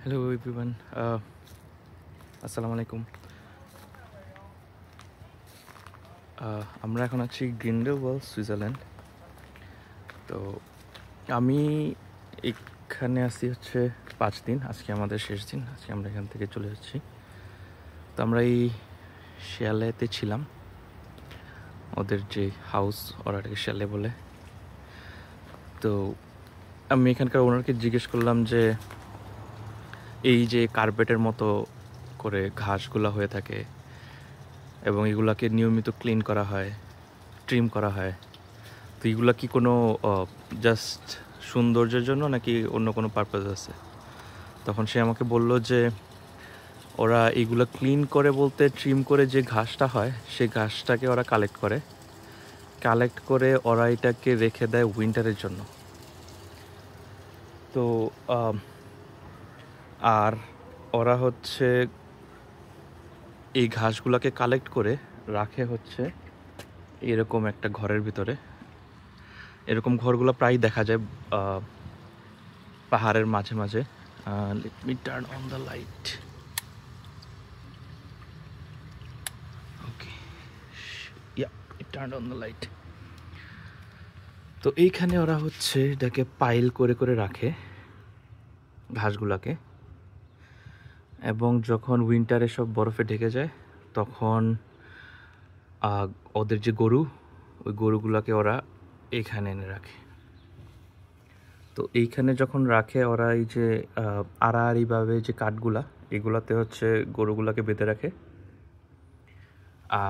Hello everyone, আসসালামু আলাইকুম। আমরা এখন আছি গ্রিন্ডেলওয়াল্ড, সুইজারল্যান্ড। তো আমি এখানে আসছি হচ্ছে 5 দিন। আজকে আমাদের শেষ দিন। আজকে আমরা এখান থেকে চলে যাচ্ছি। তো আমরা এই শ্যালেতে ছিলাম, ওদের যে হাউস, ওরা এটাকে শ্যালে বলে। তো আমি এখানকার ওনারকে জিজ্ঞেস করলাম যে এই যে কার্পেটের মতো করে ঘাসগুলো হয়ে থাকে এবং এগুলাকে নিয়মিত ক্লিন করা হয়, ট্রিম করা হয়, তো এগুলা কি কোনো জাস্ট সৌন্দর্যের জন্য নাকি অন্য কোনো পারপাস আছে? তখন সে আমাকে বলল যে ওরা এগুলো ক্লিন করে বলতে ট্রিম করে যে ঘাসটা হয় সেই ঘাসটাকে ওরা কালেক্ট করে ওরা এটাকে রেখে দেয় উইন্টারের জন্য। তো আর ওরা হচ্ছে এই ঘাসগুলোকে কালেক্ট করে রাখে হচ্ছে এরকম একটা ঘরের ভিতরে। এরকম ঘরগুলো প্রায় দেখা যায় পাহাড়ের মাঝে মাঝে। Let me turn on the light. Okay. Yeah, it turned on the light. তো এইখানে ওরা হচ্ছে এটাকে পাইল করে করে রাখে ঘাসগুলাকে, এবং যখন উইন্টারে সব বরফে ঢেকে যায় তখন ওদের যে গরু, ওই গরুগুলাকে ওরা এইখানে এনে রাখে। তো এইখানে যখন রাখে ওরা এই যে আড়াআড়িভাবে যে কাঠগুলা, এগুলাতে হচ্ছে গরুগুলাকে বেঁধে রাখে।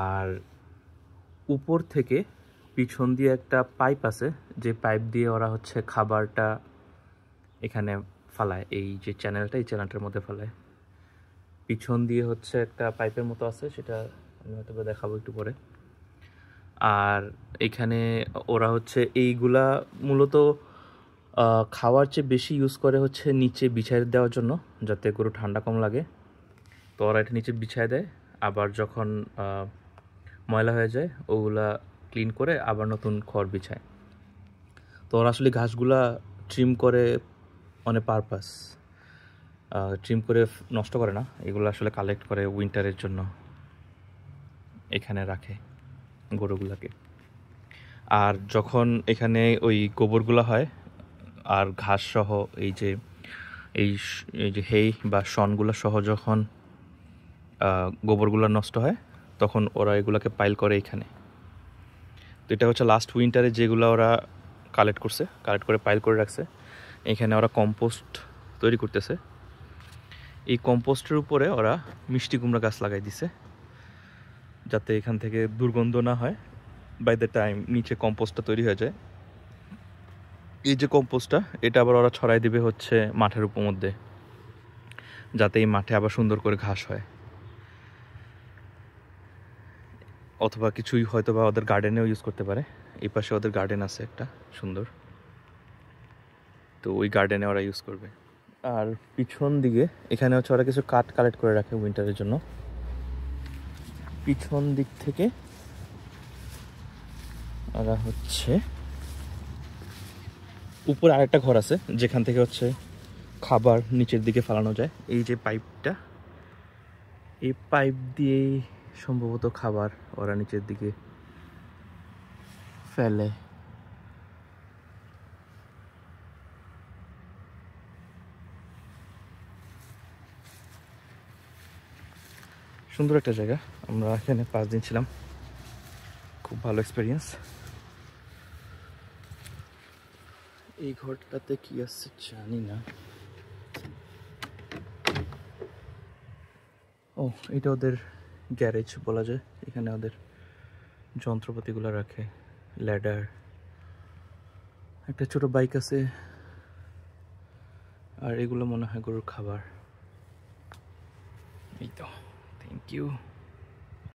আর উপর থেকে পিছন দিয়ে একটা পাইপ আছে, যে পাইপ দিয়ে ওরা হচ্ছে খাবারটা এখানে ফালায়। এই যে চ্যানেলটা, এই চ্যানেলটার মধ্যে ফালায়। পিছন দিয়ে হচ্ছে একটা পাইপের মতো আছে, সেটা আমি হয়তো দেখাবো একটু পরে। আর এখানে ওরা হচ্ছে এইগুলা মূলত খাওয়ার চেয়ে বেশি ইউজ করে হচ্ছে নিচে বিছায় দেওয়ার জন্য, যাতে গরু ঠান্ডা কম লাগে। তো ওরা এটা নিচে বিছায় দেয়, আবার যখন ময়লা হয়ে যায় ওগুলা ক্লিন করে আবার নতুন খড় বিছায়। তো ওরা আসলে ঘাসগুলা ট্রিম করে অনেক পারপাস, ট্রিম করে নষ্ট করে না, এগুলো আসলে কালেক্ট করে উইন্টারের জন্য এখানে রাখে গরুগুলাকে। আর যখন এখানে ওই গোবরগুলো হয় আর ঘাস সহ এই যে হেই বা শনগুলো সহ যখন গোবরগুলো নষ্ট হয় তখন ওরা এগুলোকে পাইল করে এখানে। তো এটা হচ্ছে লাস্ট উইন্টারে যেগুলো ওরা কালেক্ট করে পাইল করে রাখছে। এখানে ওরা কম্পোস্ট তৈরি করতেছে। এই কম্পোস্টের উপরে ওরা মিষ্টি কুমড়া গাছ লাগাই দিছে, যাতে এখান থেকে দুর্গন্ধ না হয় বাই দ্য টাইম নিচে কম্পোস্টটা তৈরি হয়ে যায়। এই যে কম্পোস্টটা, এটা আবার ওরা ছড়াই দিবে হচ্ছে মাঠের উপর মধ্যে, যাতে এই মাঠে আবার সুন্দর করে ঘাস হয়। অথবা কিছুই হয়তো বা ওদের গার্ডেনেও ইউজ করতে পারে। এই পাশে ওদের গার্ডেন আছে একটা সুন্দর, তো ওই গার্ডেনে ওরা ইউজ করবে। আর পিছন দিকে এখানে হচ্ছে ওরা কিছু কাঠ কালেক্ট করে রাখে উইন্টারের জন্য। পিছন দিক থেকে ওরা হচ্ছে উপরে আরেকটা ঘর আছে, যেখান থেকে হচ্ছে খাবার নিচের দিকে ফালানো যায়। এই যে পাইপটা, এই পাইপ দিয়েই সম্ভবত খাবার ওরা নিচের দিকে ফেলে। সুন্দর একটা জায়গা। আমরা এখানে 5 দিন ছিলাম, খুব ভালো এক্সপিরিয়েন্স। এই ঘরটাতে কি আছে জানি না। ও, এটা ওদের গ্যারেজ বলা যায়। এখানে ওদের যন্ত্রপাতিগুলো রাখে, ল্যাডার, একটা ছোট বাইক আছে, আর এগুলো মনে হয় গরুর খাবার। এই তো, থ্যাংক ইউ।